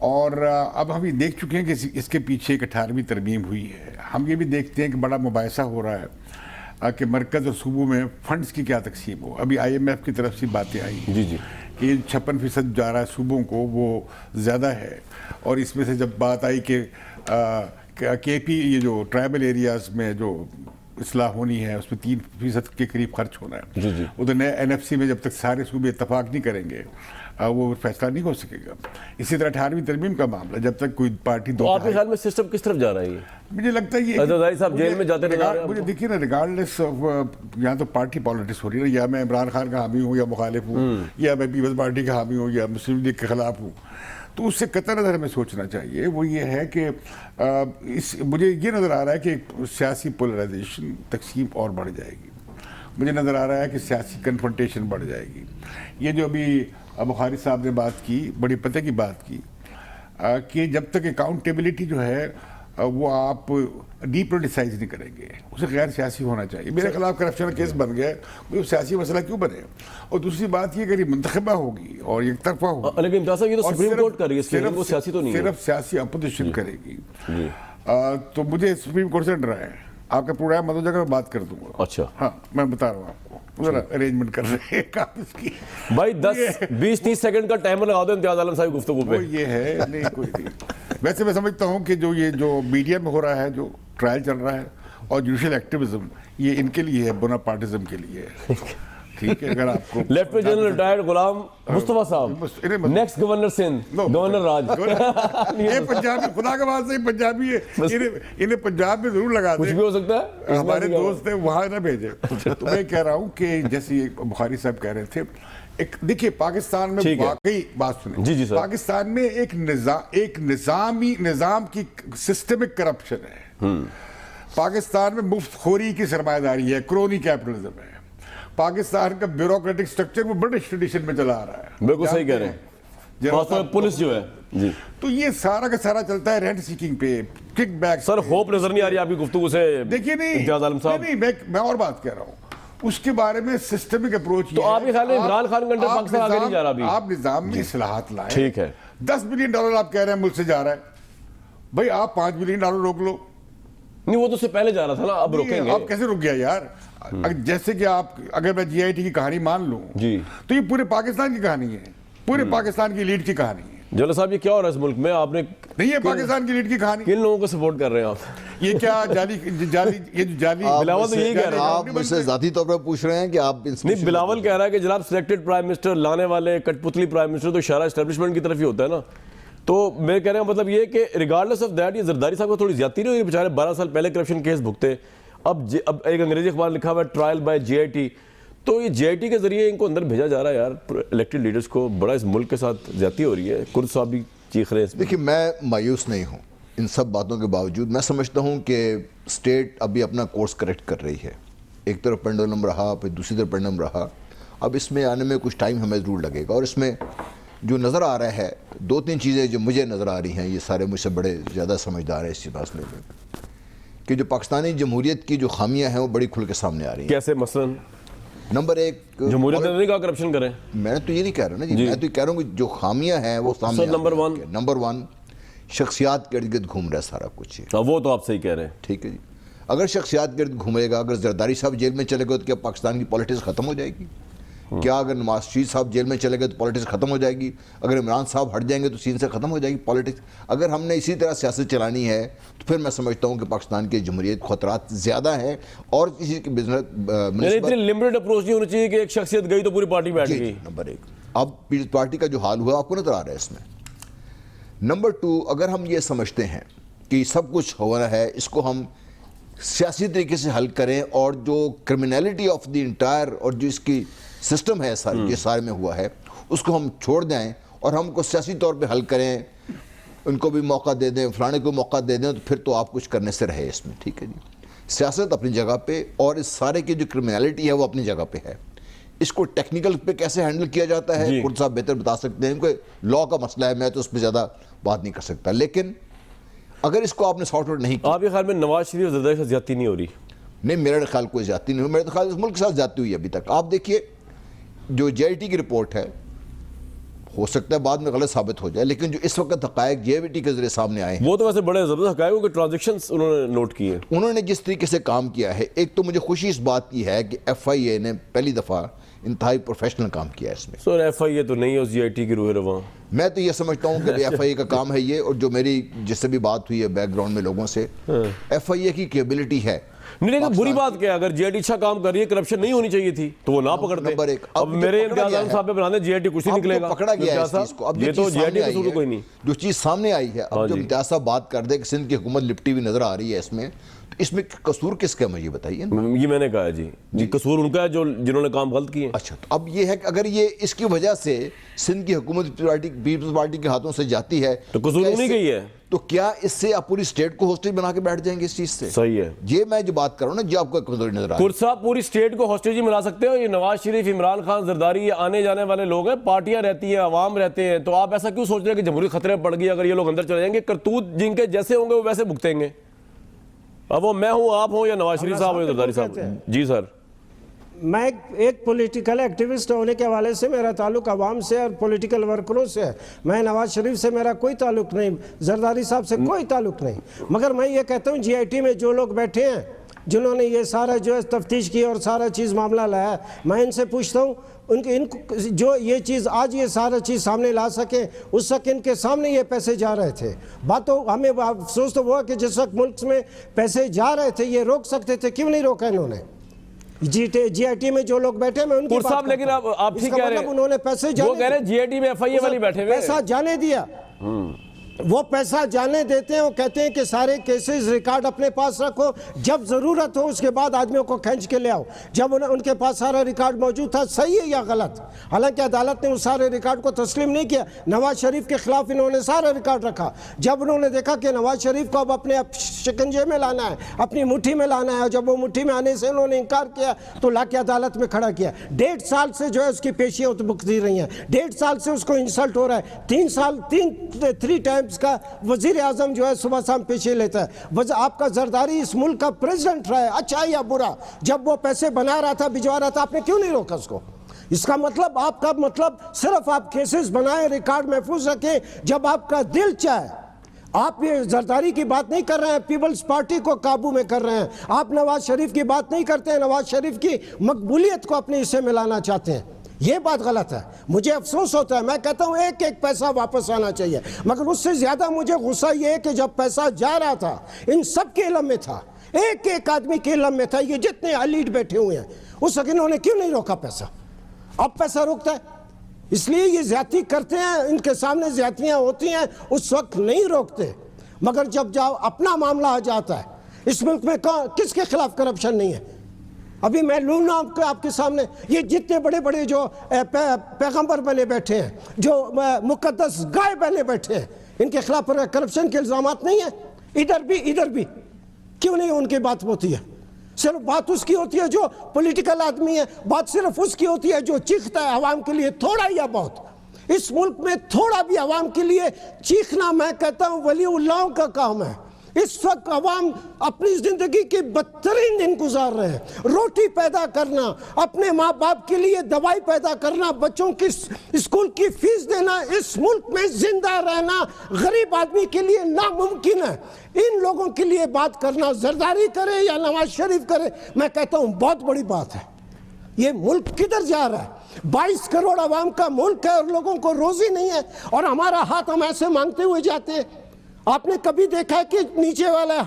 और अब हम ये देख चुके हैं कि इसके पीछे एक 18वीं तरमीम हुई है। हम ये भी देखते हैं कि बड़ा मुबाहिसा हो रहा है कि मरकज़ और सूबों में फंड्स की क्या तकसीम हो। अभी IMF की तरफ से बातें आई जी जी कि 56% जा रहा है सूबों को, वो ज़्यादा है। और इसमें से जब बात आई कि KP ये जो ट्राइबल एरियाज़ में जो इस्लाह होनी है उसमें 3% के करीब खर्च होना है। जी जी। उधर नए NFC में जब तक सारे सूबे इत्तफाक नहीं करेंगे वो फैसला नहीं हो सकेगा। इसी तरह 18वीं तरमीम का मामला, जब तक कोई पार्टी तो आपके ख्याल में सिस्टम किस तरफ जा रहा है ये? मुझे लगता है ये जरदारी साहब जेल में जाते नजर आ रहे हैं मुझे देखिए ना, रिगार्डलेस ऑफ यहाँ तो पार्टी पॉलिटिक्स हो रही है, या मैं इमरान खान का हामी हूँ या मुखालिफ हूँ, या मैं पीपल्स पार्टी का हामी हूँ या मुस्लिम लीग के खिलाफ हूँ, तो उससे कतई नज़र हमें सोचना चाहिए। वो ये है कि मुझे ये नज़र आ रहा है कि सियासी पोलराइजेशन तकसीम और बढ़ जाएगी। मुझे नज़र आ रहा है कि सियासी कन्फ्रंटेशन बढ़ जाएगी। ये जो अभी बुखारी साहब ने बात की, बड़ी पते की बात की कि जब तक अकाउंटेबिलिटी जो है वो आप डीपोलिटिसाइज नहीं करेंगे, उसे गैर सियासी होना चाहिए। मेरे खिलाफ करप्शन केस बन गया, वो सियासी मसला क्यों बने? और दूसरी बात ये, अगर ये मुंतखबा होगी और एक तरफा होगी, लेकिन इम्तियाज साहब ये तो और सुप्रीम कोर्ट कर रही है, सिर्फ सियासी तो नहीं है। सिर्फ सियासी अपोजिशन करेगी, तो मुझे सुप्रीम कोर्ट से डर है। आपका प्रोग्राम मदद जगह बात कर दूंगा। अच्छा। हाँ, मैं बता रहा हूँ आपको, जरा अरेंजमेंट कर रहे हैं काम इसकी। भाई 10-20-30 सेकंड का टाइमर लगा दो इम्तियाज आलम साहब गुफ्तगू पे। वो ये है, नहीं कोई नहीं। वैसे मैं समझता हूँ कि जो मीडिया में हो रहा है, जो ट्रायल चल रहा है, और जुडिशल एक्टिविज्म, ये इनके लिए है, बोनापार्टिज्म के लिए है। ठीक है, अगर आपको lieutenant general retired Ghulam Mustafa साहब, नेक्स्ट गवर्नर सिंध, गवर्नर राज। ये पंजाबी, खुदा के बाद से पंजाबी है, इन्हें पंजाब में जरूर लगा कुछ दें। भी हो सकता है, हमारे दोस्त है वहां ना भेजे। तो मैं कह रहा हूँ कि जैसे बुखारी साहब कह रहे थे, एक देखिए पाकिस्तान में वाकई बात सुने, जी जी सर, पाकिस्तान में एक निजाम की सिस्टमिक करप्शन है। पाकिस्तान में मुफ्तखोरी की सरमायादारी है, क्रोनी कैपिटलिज्म है। पाकिस्तान का ब्यूरोक्रेटिक स्ट्रक्चर वो ब्रिटिश ट्रेडिशन में चला आ रहा है। बिल्कुल सही कह रहे हैं। पुलिस जो है जी, तो ये सारा का सारा चलता है रेंट सीकिंग पे, किकबैक। सर होप नजर नहीं आ रही आपकी गुफ्तगू से? देखिए नहीं, इम्तियाज आलम साहब, नहीं, मैं और बात कह रहा हूँ उसके बारे में, सिस्टमिक अप्रोच। तो आपके ख्याल में इमरान खान कंट्री पाकिस्तान आगे नहीं जा रहा अभी? आप निजाम में इस्लाहात लाए, ठीक है। $10 बिलियन आप कह रहे हैं मुल्क से जा रहा है, भाई आप $5 बिलियन रोक लो। नहीं, वो तो उससे पहले जा रहा था ना, अब रोकेंगे? आप कैसे रुक गया यार? जैसे कि आप, अगर मैं GIT की कहानी मान लूं जी, तो ये पूरे पाकिस्तान की कहानी है, पूरे पाकिस्तान की लीड की कहानी है। जल्ला साहब, ये क्या हो रहा है इस मुल्क में? आपने नहीं, ये पाकिस्तान की लीड की कहानी। किन लोगों को सपोर्ट कर रहे हैं आप? ये क्या जाली बिलावल तो यही कह रहे हैं। आप मुझसे जाती तौर पर पूछ रहे हैं कि आप नहीं, बिलावल कह रहा है कि जनाब सिलेक्टेड प्राइम मिनिस्टर लाने वाले कठपुतली प्राइम मिनिस्टर तो इशारा एस्टेब्लिशमेंट की तरफ ही होता है ना। तो मैं कह रहा हूं मतलब ये कि रिगार्डलेस ऑफ दैट, ये जरदारी साहब को थोड़ी ज्यादा नहीं हुई? बेचारे 12 साल पहले करप्शन केस भुगते, अब एक अंग्रेजी अखबार लिखा हुआ है ट्रायल बाय GIT, तो ये GIT के जरिए इनको अंदर भेजा जा रहा है यार, इलेक्टेड लीडर्स को। बड़ा इस मुल्क के साथ ज्यादती हो रही है। कुर्द साहब भी चीख रहे हैं। देखिए, मैं मायूस नहीं हूँ इन सब बातों के बावजूद। मैं समझता हूँ कि स्टेट अभी अपना कोर्स करेक्ट कर रही है। एक तरफ पेंडुलम रहा, फिर दूसरी तरफ पेंडुलम रहा। अब इसमें आने में कुछ टाइम हमें ज़रूर लगेगा। और इसमें जो नज़र आ रहा है, 2-3 चीज़ें जो मुझे नज़र आ रही हैं, ये सारे मुझसे बड़े ज़्यादा समझदार हैं इस मसले में, कि जो पाकिस्तानी जमहूरियत की जो खामियां हैं वो बड़ी खुल के सामने आ रही हैं। कैसे? मसलन नंबर 1, जमहूरियत ने नहीं कहा करप्शन करें। मैं तो ये नहीं कह रहा ना जी, मैं तो कह रहा हूँ कि जो खामियां हैं वो सामने। नंबर 1 शख्सियात के इर्द गिर्द घूम रहा है सारा कुछ। वो तो आप सही कह रहे हैं। ठीक है जी, अगर शख्सियात के इर्द घूमेगा, अगर जरदारी साहब जेल में चले गए तो क्या पाकिस्तान की पॉलिटिक्स ख़त्म हो जाएगी? क्या अगर नवाज शरीफ साहब जेल में चले गए तो पॉलिटिक्स ख़त्म हो जाएगी? अगर इमरान साहब हट जाएंगे तो सीन से ख़त्म हो जाएगी पॉलिटिक्स? अगर हमने इसी तरह सियासत चलानी है तो फिर मैं समझता हूँ कि पाकिस्तान की जमहूरियत खतरात ज़्यादा है। और किसी की बिजनेस लिमिटेड अप्रोच नहीं होनी चाहिए कि एक शख्सियत गई तो पूरी पार्टी बैठ गई। नंबर 1, अब पीपल्स पार्टी का जो हाल हुआ आपको नजर आ रहा है इसमें। नंबर 2, अगर हम ये समझते हैं कि सब कुछ हो रहा है, इसको हम सियासी तरीके से हल करें और जो क्रिमिनलिटी ऑफ द इंटायर और जो इसकी सिस्टम है सारे ये सारे में हुआ है उसको हम छोड़ दें और हमको सियासी तौर पे हल करें, उनको भी मौका दे दें, फलाने को मौका दे दें, तो फिर तो आप कुछ करने से रहे इसमें। ठीक है जी, सियासत अपनी जगह पे और इस सारे की जो क्रिमिनलिटी है वो अपनी जगह पे है। इसको टेक्निकल पे कैसे हैंडल किया जाता है कुर्द साहब बेहतर बता सकते हैं, क्योंकि लॉ का मसला है, मैं तो उस पर ज़्यादा बात नहीं कर सकता। लेकिन अगर इसको आपने सॉर्ट आउट नहीं किया, आपके ख्याल में नवाज शरीफ ज़रदारी से ज्यादती नहीं हो रही? नहीं, मेरे ख्याल कोई ज्यादती नहीं हुई। मेरे ख्याल इस मुल्क के साथ ज्यादती हुई अभी तक। आप देखिए जो JIT की रिपोर्ट है, हो सकता है बाद में गलत साबित हो जाए, लेकिन जो इस वक्त हक़ाइक़ JIT के जरिए सामने आए हैं वो तो वैसे बड़े ज़बरदस्त हक़ाइक़ के ट्रांजैक्शंस उन्होंने नोट किए। उन्होंने जिस तरीके से काम किया है, एक तो मुझे खुशी इस बात की है कि FIA ने पहली दफ़ा इंतहाई प्रोफेशनल काम किया है इसमें। सर FIA तो नहीं है उस JIT की रूह रवां। मैं तो ये समझता हूँ कि FIA का काम है ये, और जो मेरी जिससे भी बात हुई है बैकग्राउंड में लोगों से, FIA की कैपेबिलिटी है। नहीं, लेकिन बुरी बात क्या है, अगर JIT अच्छा काम कर रही है, करप्शन नहीं होनी चाहिए थी तो वो ना पकड़ते। नंबर एक, अब मेरे इम्तियाज आलम साहब पे बनाने JIT कुछ नहीं निकलेगा, पकड़ा गया है इस चीज को। अब ये तो JIT का कसूर कोई नहीं। जो चीज सामने आई है, अब जो इम्तियाज साहब बात कर दे कि सिंध की हुकूमत लिपटी हुई नजर आ रही है इसमें, तो इसमें कसूर किसका है मुझे बताइए। ये मैंने कहा जी कसूर उनका है जो जिन्होंने काम गलत किए। अच्छा, तो अब ये है कि अगर ये इसकी वजह से सिंध की हुकूमत पीपल्स पार्टी के हाथों से जाती है तो कसूर उन्हीं का ही है। तो क्या इससे आप पूरी स्टेट को हॉस्टेज बना के बैठ जाएंगे इस चीज से? सही है, ये मैं जो बात कर रहा हूँ ना, जो आपको कमजोरी नजर आ रही है। कुर्द साहब पूरी स्टेट को हॉस्टेज बना सकते हो? ये नवाज शरीफ, इमरान खान, जरदारी, ये आने जाने वाले लोग हैं, पार्टियां रहती हैं, अवाम रहते हैं, तो आप ऐसा क्यों सोच रहे हैं कि जमहूरियत खतरे में पड़ गई अगर ये लोग अंदर चले जाएंगे? करतूत जिनके जैसे होंगे वो वैसे भुगतेंगे। अब वो मैं हूं, आप हो, या नवाज शरीफ साहब हो, या जरदारी साहब। जी सर, मैं एक पॉलिटिकल एक्टिविस्ट होने के हवाले से मेरा ताल्लुक आवाम से और पॉलिटिकल वर्करों से है। मैं नवाज शरीफ से मेरा कोई ताल्लुक नहीं, जरदारी साहब से कोई ताल्लुक नहीं। मगर मैं ये कहता हूँ JIT में जो लोग बैठे हैं, जिन्होंने ये सारा जो है तफ्तीश की और सारा चीज़ मामला लाया, मैं इनसे पूछता हूँ उनके इनको जो ये चीज़ आज ये सारा चीज़ सामने ला सके, उस वक्त इनके सामने ये पैसे जा रहे थे। बात तो हमें अफसोस तो हुआ कि जिस वक्त मुल्क में पैसे जा रहे थे ये रोक सकते थे, क्यों नहीं रोका इन्होंने? JIT में जो लोग बैठे, मैं उनकी बात साहब, लेकिन आप ठीक कह रहे हैं, उन्होंने पैसे वो कह रहे हैं JIT में FIA वाली बैठे हुए, पैसा जाने दिया। वो पैसा जाने देते हैं, वो कहते हैं कि सारे केसेस रिकॉर्ड अपने पास रखो, जब ज़रूरत हो उसके बाद आदमियों को खींच के ले आओ। जब उनके पास सारा रिकॉर्ड मौजूद था, सही है या गलत? हालांकि अदालत ने उस सारे रिकॉर्ड को तस्लीम नहीं किया। नवाज शरीफ के खिलाफ इन्होंने सारा रिकॉर्ड रखा। जब उन्होंने देखा कि नवाज शरीफ को अब अपने शिकंजे में लाना है, अपनी मुट्ठी में लाना है, जब वो मुट्ठी में आने से उन्होंने इनकार किया तो लाके अदालत में खड़ा किया। 1.5 साल से जो है उसकी पेशियाँ भुगती रही हैं, 1.5 साल से उसको इंसल्ट हो रहा है। 3 टाइम्स का वजीर आजम जो है सुबह शाम पेशी लेता है। आपका जरदारी इस मुल्क का प्रेसिडेंट रहा है, अच्छा या बुरा, जब वो पैसे बना रहा था, भिजवा रहा था, आपने क्यों नहीं रोका उसको? इसका मतलब आपका मतलब सिर्फ आप केसेस बनाएं, रिकॉर्ड महफूज रखें जब आपका दिल चाहे। आप ये जरदारी की बात नहीं कर रहे हैं, पीपल्स पार्टी को काबू में कर रहे हैं। आप नवाज शरीफ की बात नहीं करते हैं, नवाज शरीफ की मकबूलियत को अपने हिस्से में लाना चाहते हैं। ये बात गलत है, मुझे अफसोस होता है। मैं कहता हूँ एक एक पैसा वापस आना चाहिए, मगर उससे ज़्यादा मुझे गुस्सा ये है कि जब पैसा जा रहा था, इन सब के इल्म में था, एक एक आदमी के इल्म में था, ये जितने एलीट बैठे हुए हैं, उस वक्त इन्होंने क्यों नहीं रोका पैसा? अब पैसा रोकता है, इसलिए ये ज्यादती करते हैं, इनके सामने ज्यादतियाँ होती हैं, उस वक्त नहीं रोकते। मगर जब जाओ अपना मामला आ जाता है, इस मुल्क में किसके खिलाफ करप्शन नहीं है? अभी मैं लूँ ना आपके सामने, ये जितने बड़े बड़े जो पैगंबर बने बैठे हैं, जो मुकद्दस गाय बने बैठे हैं, इनके खिलाफ करप्शन के इल्जामात नहीं है? इधर भी क्यों नहीं उनकी बात होती है? सिर्फ बात उसकी होती है जो पॉलिटिकल आदमी है, बात सिर्फ उसकी होती है जो चीखता है आवाम के लिए थोड़ा या बहुत। इस मुल्क में थोड़ा भी आवाम के लिए चीखना, मैं कहता हूँ वलीउल्लाहों का काम है। इस वक्त अवाम अपनी जिंदगी के बदतरीन दिन गुजार रहे हैं। रोटी पैदा करना, अपने माँ बाप के लिए दवाई पैदा करना, बच्चों की स्कूल की फीस देना, इस मुल्क में जिंदा रहना गरीब आदमी के लिए नामुमकिन है। इन लोगों के लिए बात करना, जरदारी करे या नवाज शरीफ करे, मैं कहता हूँ बहुत बड़ी बात है। ये मुल्क किधर जा रहा है? 22 करोड़ आवाम का मुल्क है और लोगों को रोजी नहीं है, और हमारा हाथ हम ऐसे मांगते हुए जाते हैं। आपने कभी देखा है कि नीचे वाला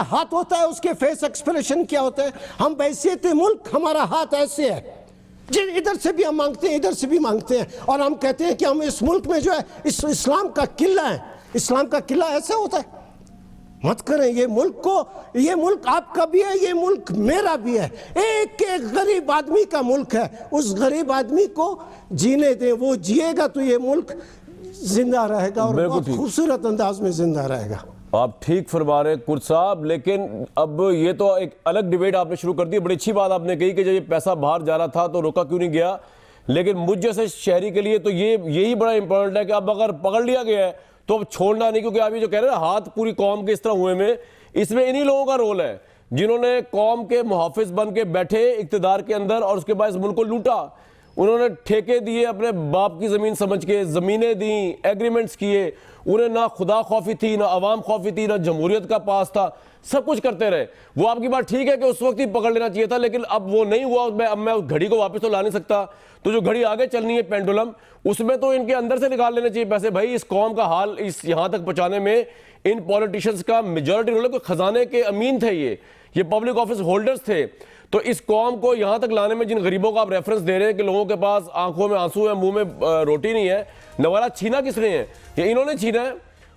हाथ होता है, उसके फेस एक्सप्रेशन क्या होता है? हम बैसियत मुल्क, हमारा हाथ ऐसे है, इधर से भी हम मांगते हैं, इधर से भी मांगते हैं, और हम कहते हैं कि हम इस मुल्क में जो है इस इस्लाम का किला है। इस्लाम का किला ऐसे होता है? मत करें। ये मुल्क आपका भी है, ये मुल्क मेरा भी है, एक एक गरीब आदमी का मुल्क है। उस गरीब आदमी को जीने दें, वो जिएगा तो ये मुल्क जिंदा रहेगा और बहुत खूबसूरत अंदाज में जिंदा रहेगा। आप ठीक फरमा रहे हैं कुर्द साहब, लेकिन अब ये तो एक अलग डिबेट आपने शुरू कर दी। बड़ी अच्छी बात आपने कही कि जब ये पैसा बाहर जा रहा था तो रोका क्यों नहीं गया, लेकिन मुझ जैसे शहरी के लिए तो यही बड़ा इंपॉर्टेंट है कि अब अगर पकड़ लिया गया है तो अब छोड़ना नहीं, क्योंकि आप ये जो कह रहे हैं हाथ पूरी कौम के इस तरह हुए में, इसमें इन्हीं लोगों का रोल है जिन्होंने कौम के मुहाफिज बन के बैठे इक्तदार के अंदर और उसके बाद इस मुल्क को लूटा। उन्होंने ठेके दिए, अपने बाप की ज़मीन समझ के ज़मीनें दी, एग्रीमेंट्स किए, उन्हें ना खुदा खौफी थी, ना अवाम खौफी थी, ना जमहूरियत का पास था, सब कुछ करते रहे। वो आपकी बात ठीक है कि उस वक्त ही पकड़ लेना चाहिए था, लेकिन अब वो नहीं हुआ। अब मैं उस घड़ी को वापस तो ला नहीं सकता, तो जो घड़ी आगे चलनी है पेंडुलम, उसमें तो इनके अंदर से निकाल लेने चाहिए पैसे। भाई इस कौम का हाल इस यहाँ तक पहुँचाने में इन पॉलिटिशियंस का मेजॉरिटी रोल है। कोई खजाने के अमीन थे, ये पब्लिक ऑफिस होल्डर्स थे, तो इस कौम को यहां तक लाने में जिन गरीबों का आप रेफरेंस दे रहे हैं कि लोगों के पास आंखों में आंसू है, मुंह में रोटी नहीं है, नवाला छीना किसने है? ये इन्होंने छीना है।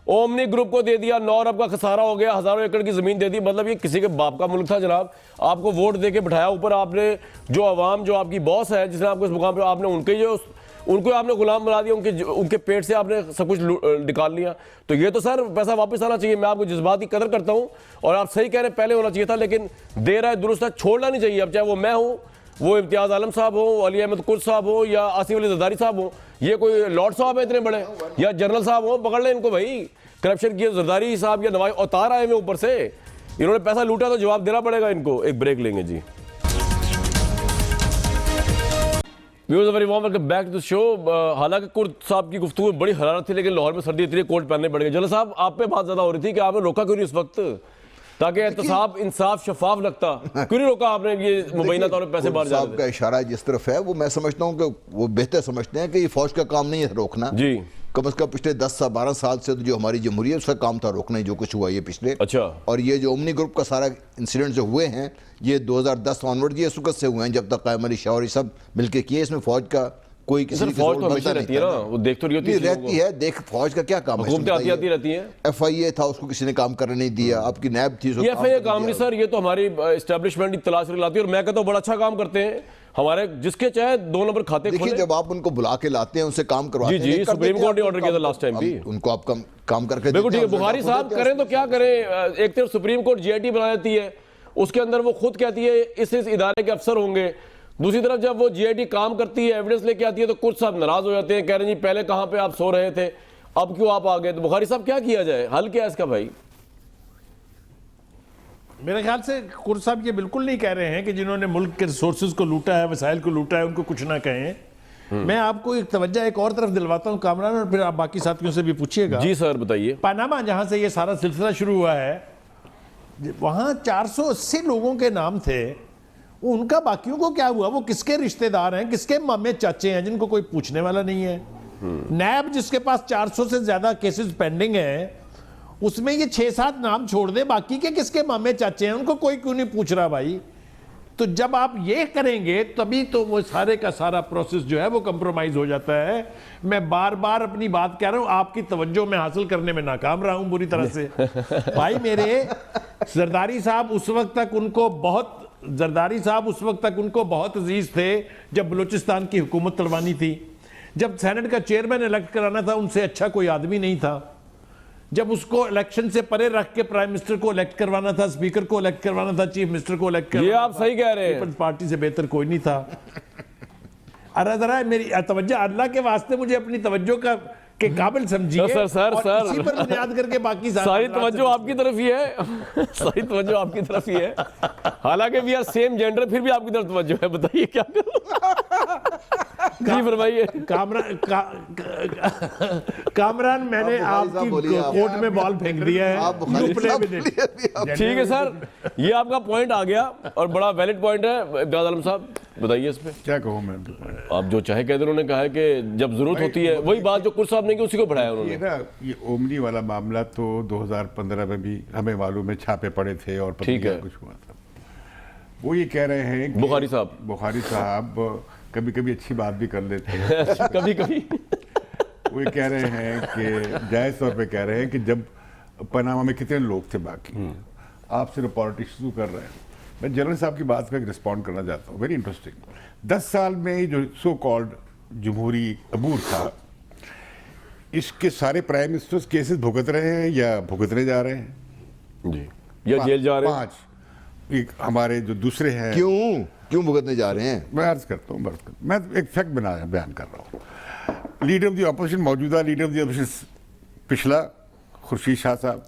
ओमनी ग्रुप को दे दिया, 9 अरब का खसारा हो गया, हजारों एकड़ की जमीन दे दी। मतलब ये किसी के बाप का मुल्क था जनाब, आपको वोट दे के बिठाया, ऊपर आपने जो अवाम जो आपकी बॉस है जिसने आपको इस मुकाम पर, आपने उनको आपने गुलाम बना दिया, उनके पेट से आपने सब कुछ निकाल लिया। तो ये तो सर पैसा वापस आना चाहिए। मैं आपको जज्बात की कदर करता हूँ और आप सही कह रहे हैं, पहले होना चाहिए था, लेकिन देर है दुरुस्त है, छोड़ना नहीं चाहिए। अब चाहे वो मैं हूँ, वो इम्तियाज़ आलम साहब हो, अली अहमद कुर्द साहब हो, या आसिफ अली जरदारी साहब हो, ये कोई लॉर्ड साहब है इतने बड़े, या जनरल साहब हो, पकड़ लें इनको भाई। करप्शन किए जरदारी साहब या नवाज उतार आए हुए ऊपर से, इन्होंने पैसा लूटा तो जवाब देना पड़ेगा इनको। एक ब्रेक लेंगे जी। Viewers very warm welcome back to the show. हालांकि कुर्द साहब की गुफ्तगू में बड़ी हरारत थी, लेकिन लाहौर में सर्दी इतनी कोट पहनने पड़ गए। जनरल साहब आप पे बात ज्यादा हो रही थी कि आपने रोका क्यों नहीं उस वक्त, ताकि एहतसाब इंसाफ शफाफ लगता, क्यों नहीं रोका आपने? ये मुबैना तौर पर पैसे बाहर जा रहे थे। का इशारा जिस तरफ है वो मैं समझता हूँ कि वो बेहतर समझते हैं कि ये फौज का काम नहीं है रोकना जी। कम से कम पिछले 10-12 साल से जो हमारी जमहूरियत है उसका काम था रोकना, जो कुछ हुआ ये पिछले। अच्छा। और ये जो ओमनी ग्रुप का सारा इंसिडेंट जो हुए हैं ये 2010 ऑनवर्ड ये सुकत से हुए हैं, जब तक कायम अली शाह और ये सब मिलके किए। इसमें फौज का कोई किसी फौज तो हमेशा रहती है ना, वो देख तो रहती है। देख फौज का क्या काम है, आती रहती है। FIA था, उसको किसी ने काम करने नहीं दिया। आपकी नैब थी, ये FIA काम नहीं सर, ये तो हमारी एस्टेब्लिशमेंट की तलाश लाती है, और मैं कहता हूँ बड़ा अच्छा काम करते हैं हमारे, जिसके चाहे 2 नंबर खाते खोले। देखिए जब आप उनको बुला के लाते हैं, उनसे काम करवाते हैं। जी, सुप्रीम कोर्ट ने ऑर्डर किया था लास्ट टाइम भी, उनको आप काम करके बिल्कुल ठीक है। बुखारी साहब करें तो क्या करें, एक तरफ सुप्रीम कोर्ट GIT बना देती है, उसके अंदर वो खुद कहती है इस इदारे के अफसर होंगे, दूसरी तरफ जब वो GIT काम करती है, एविडेंस लेके आती है, तो कुछ साहब नाराज हो जाते हैं, कह रहे हैं जी पहले कहां पे आप सो रहे थे, अब क्यों आप आ गए? तो बुखारी साहब क्या किया जाए, हल क्या है इसका भाई? मेरे ख्याल से कुर्द साहब ये बिल्कुल नहीं कह रहे हैं कि जिन्होंने मुल्क के रिसोर्सेज को लूटा है, वसाइल को लूटा है, उनको कुछ ना कहें। मैं आपको एक तवज्जो एक और तरफ दिलवाता हूं कामरान, और फिर आप बाकी साथियों से भी पूछिएगा। जी सर बताइए। पनामा जहां से ये सारा सिलसिला शुरू हुआ है, वहां 480 लोगों के नाम थे, उनका बाकियों को क्या हुआ? वो किसके रिश्तेदार हैं, किसके मामे चाचे हैं, जिनको कोई पूछने वाला नहीं है। नैब जिसके पास 400 से ज्यादा केसेस पेंडिंग हैं, उसमें ये 6-7 नाम छोड़ दे, बाकी के किसके मामे चाचे हैं, उनको कोई क्यों नहीं पूछ रहा भाई? तो जब आप ये करेंगे तभी तो वो सारे का सारा प्रोसेस जो है वो कंप्रोमाइज हो जाता है। मैं बार बार अपनी बात कह रहा हूं, आपकी तवज्जो में हासिल करने में नाकाम रहा हूं बुरी तरह से। भाई मेरे जरदारी साहब उस वक्त तक उनको बहुत अजीज थे जब बलूचिस्तान की हुकूमत तलवानी थी, जब सेनेट का चेयरमैन इलेक्ट कराना था उनसे अच्छा कोई आदमी नहीं था, जब उसको इलेक्शन से परे रख के प्राइम मिनिस्टर को इलेक्ट करवाना था, स्पीकर को इलेक्ट करवाना था, चीफ मिनिस्टर को इलेक्ट करवाना, ये आप सही कह रहे हैं, पीपल्स पार्टी से बेहतर कोई नहीं था। अरे जरा मेरी तवज्जो, अल्लाह के वास्ते मुझे अपनी तवज्जो के काबिल समझिए। सर इसी पर बुनियाद करके बाकी सारी तवज्जो आपकी तरफ ही है, सारी तवज्जो आपकी तरफ ही है, हालांकि वी आर सेम जेंडर, फिर भी आपकी तरफ तवज्जो है। बताइए क्या जी फरमाइए। कामरान मैंने आपकी कोर्ट में बॉल फेंक दिया है, ठीक है सर, ये आपका पॉइंट आ गया और बड़ा वैलिड पॉइंट है। इम्तियाज आलम साहब बताइए इस पे क्या कहूँ मैं? आप जो चाहे कहते, उन्होंने कहा है कि जब जरूरत होती है, वही बात जो कुर्द साहब ने की उसी को बढ़ाया उन्होंने। ये ओमनी वाला मामला तो 2015 में भी हमें मालूम है, छापे पड़े थे और ठीक है कुछ हुआ था। वो ये कह रहे हैं कि बुखारी साहब कभी कभी अच्छी बात भी कर लेते हैं कभी कभी वो ये कह रहे हैं कि जायज़ तौर पे कह रहे हैं कि जब पनामा में कितने लोग थे बाकी, आप सिर्फ पॉलिटिक्स शुरू कर रहे हैं। मैं जनरल साहब की बात का रिस्पॉन्ड करना चाहता हूँ, वेरी इंटरेस्टिंग। 10 साल में जो सो कॉल्ड जमहूरी अबूर था, इसके सारे प्राइम मिनिस्टर्स केसेस भुगत रहे हैं या भुगतने जा रहे हैं? जी, या जेल जा रहे हैं? 5 एक हमारे जो दूसरे हैं, क्यों भुगतने जा रहे हैं? मैं अर्ज करता हूँ, मैं एक फैक्ट बयान कर रहा हूँ। लीडर ऑफ द अपोजिशन, मौजूदा लीडर ऑफ द अपोजिशन पिछला खुर्शीद शाह साहब,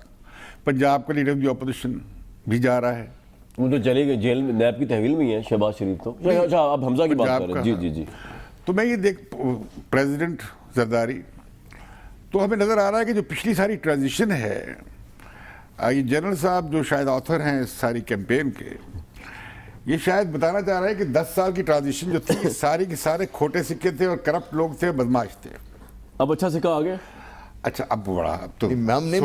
पंजाब का लीडर ऑफ द अपोजिशन भी जा रहा है। वो तो चले गए जेल में, नैब की तहवील में ही है शहबाज शरीफ तो। अच्छा, आप हमजा की बात कर रहे हैं। जी जी जी। तो मैं ये देख, प्रेसिडेंट जरदारी, तो हमें नज़र आ रहा है कि जो पिछली सारी ट्रांजिशन है, ये जनरल साहब जो शायद ऑथर हैं इस सारी कैंपेन के, ये शायद बताना चाह रहे हैं कि 10 साल की ट्रांजिशन जो थी, सारी के सारे खोटे सिक्के थे और करप्ट लोग थे, बदमाश थे। अब अच्छा सिक्का आ गया। अच्छा, अब बड़ा, अब तो हम नहीं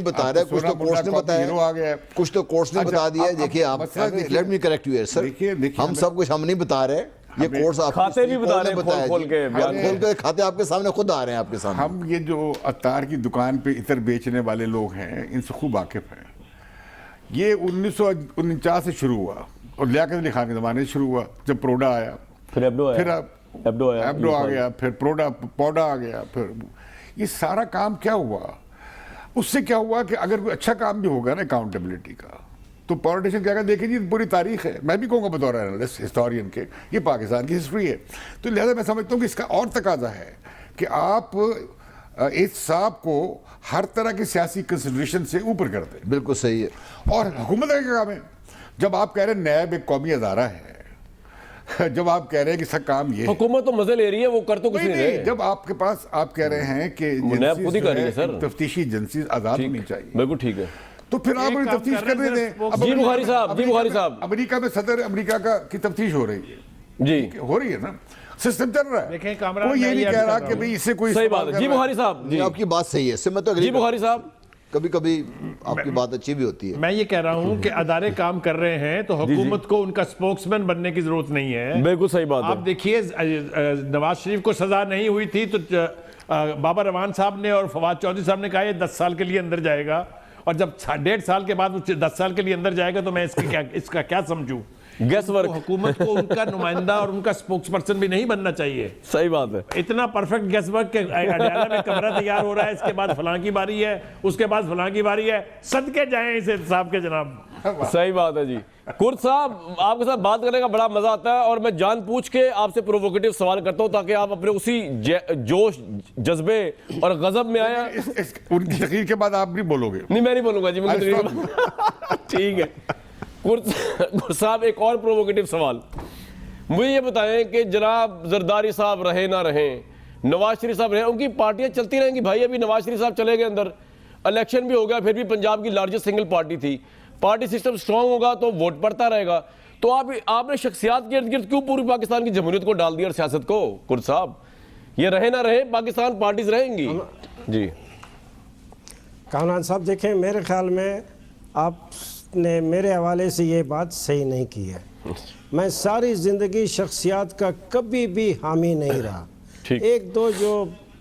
बता रहे, कुछ तो कोर्स ने बताया, आ गया, कुछ तो कोर्स ने बता दिया। देखिए आप, let me correct you sir, हम सब कुछ हम नहीं बता रहे, ये कोर्स आप खाते भी बता रहे हैं, खोल के खाते आपके सामने खुद आ रहे हैं आपके सामने। हम ये जो अत्तार की दुकान पे इतर बेचने वाले लोग हैं, इनसे खूब वाकिफ हैं। ये 1949 से शुरू हुआ और लियाकत अली खान के ज़माने से शुरू हुआ, जब प्रोडा आया, फिर एब्डो आ गया, फिर पौडा आ गया, फिर ये सारा काम क्या हुआ? उससे क्या हुआ कि अगर कोई अच्छा काम भी होगा ना अकाउंटेबिलिटी का, तो पॉलिटिशियन क्या देखिए जी पूरी तारीख है, मैं भी कहूँगा बतौर एनालिस्ट हिस्टोरियन के, ये पाकिस्तान की हिस्ट्री है। तो लिहाजा मैं समझता हूँ कि इसका और तकाजा है कि आप इस साहब को हर तरह की सियासी कंसिडरेशन से ऊपर कर दें। बिल्कुल सही है। और हुकूमत का क्या काम है? जब आप कह रहे हैं नैब एक कौमी अदारा है, जब आप कह रहे हैं कि इसका काम ये, हुकूमत तो मजे ले रही है, वो कर तो कुछ नहीं रहे। जब आपके पास आप कह रहे हैं कि तफ्तीशी एजेंसी आजाद होनी चाहिए, बिल्कुल ठीक है, तो फिर आप उन्हें तफ्तीश करने दें। जी बुखारी साहब, अमेरिका में सदर अमेरिका की तफ्तीश हो रही है जी, हो रही है ना, सिस्टम चल रहा है। देखें कोई ये नहीं कह रहा कि भाई इससे कोई सही बात है। जी बुखारी साहब, जी आपकी बात सही है, इससे मैं तो जी बुखारी साहब, कभी कभी आपकी बात अच्छी भी होती है। मैं ये कह रहा हूं कि अदारे काम कर रहे हैं तो हुकूमत को उनका स्पोक्समैन बनने की जरूरत नहीं है। बिल्कुल सही बात है। आप देखिए, नवाज शरीफ को सजा नहीं हुई थी तो बाबर रवान साहब ने और फवाद चौधरी साहब ने कहा ये 10 साल के लिए अंदर जाएगा, और जब 1.5 साल के बाद 10 साल के लिए अंदर जाएगा तो मैं इसका क्या समझूं? Gas work. हुकूमत को उनका नुमाइंदा और उनका स्पोक्स पर्सन भी नहीं बनना चाहिए। सही बात है। इतना परफेक्ट गैस वर्क के अडयाला में कमरा तैयार हो रहा है, इसके बाद फलां की बारी है, उसके बाद फलां की बारी है, सदके जाएं इस साहब के जनाब। सही बात है जी। कुर्द साहब, आपके साथ बात करने का बड़ा मजा आता है और मैं जानबूझ के आपसे प्रोवोकेटिव सवाल करता हूं ताकि आप अपने उसी जोश, जज्बे और गजब में आया। उनकी तकरीर के बाद आप भी बोलोगे? नहीं, मैं नहीं बोलूंगा जी, ठीक है। कुर्द साहब, एक और प्रोवोकेटिव सवाल, मुझे ये बताएं कि जनाब जरदारी साहब रहे ना रहें, नवाज शरीफ साहब रहे, उनकी पार्टियां चलती रहेंगी भाई। अभी नवाज शरीफ साहब चले गए अंदर, इलेक्शन भी हो गया, फिर भी पंजाब की लार्जेस्ट सिंगल पार्टी थी, पार्टी सिस्टम स्ट्रांग होगा तो वोट पड़ता रहेगा। तो आपने शख्सियात के इर्द गिर्द क्यों पूरी पाकिस्तान की जमहूरियत को डाल दिया और सियासत को? कुर्द साहब, ये रहे ना रहे, पाकिस्तान पार्टीज रहेंगी जी। कामरान साहब, देखें, मेरे ख्याल में आपने मेरे हवाले से ये बात सही नहीं की है। मैं सारी ज़िंदगी शख्सियात का कभी भी हामी नहीं रहा। एक दो जो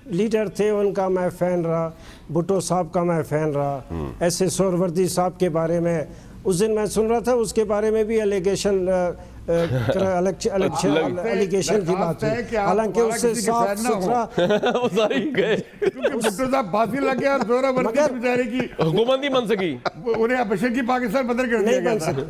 लीडर थे उनका मैं फ़ैन रहा, भुट्टो साहब का मैं फ़ैन रहा, ऐसे सोहरावर्दी साहब के बारे में उस दिन मैं सुन रहा था, उसके बारे में भी एलिगेशन की बात है, हालांकि उससे साफ सुथरा फांसी लग गया, बेचारे की हुकूमत नहीं बन सकी, उन्हें बशर की पाकिस्तान बदल कर नहीं बन सका।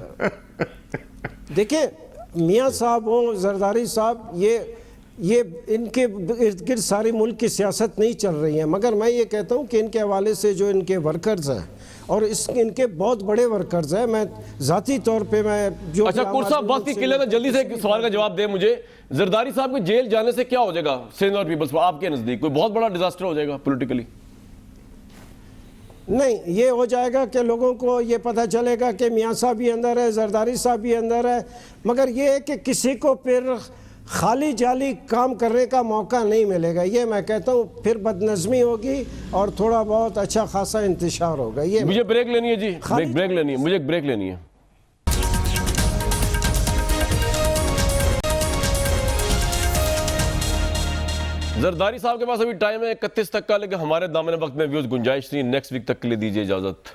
देखिए, मियाँ साहब हो, जरदारी साहब, ये इनके इर्द गिर्द सारी मुल्क की सियासत नहीं चल रही है, मगर मैं ये कहता हूँ कि इनके हवाले से जो इनके वर्कर्स हैं और इनके बहुत बड़े वर्कर्स हैं, मैं ज़ाती तौर पे मैं जो अच्छा कुर्द साहब, वक्त की किल्लत है, जल्दी से एक सवाल का जवाब दें मुझे। जरदारी साहब के जेल जाने से क्या हो जाएगा सिंध और पीपल्स पर? आपके नज़दीक कोई बहुत बड़ा डिजास्टर हो जाएगा पॉलिटिकली? नहीं, ये हो जाएगा कि लोगों को ये पता चलेगा कि मियाँ साहब भी अंदर है, जरदारी साहब भी अंदर है, मगर ये है कि किसी को फिर खाली जाली काम करने का मौका नहीं मिलेगा। ये मैं कहता हूँ, फिर बदनज़मी होगी और थोड़ा बहुत अच्छा खासा इंतशार होगा। ये मुझे ब्रेक लेनी है जी, ब्रेक लेनी है, मुझे एक ब्रेक लेनी है। जरदारी साहब के पास अभी टाइम है 31 तक का, लेकिन हमारे दामन वक्त में व्यूज गुंजाइश नहीं। नेक्स्ट वीक तक के लिए दीजिए इजाजत।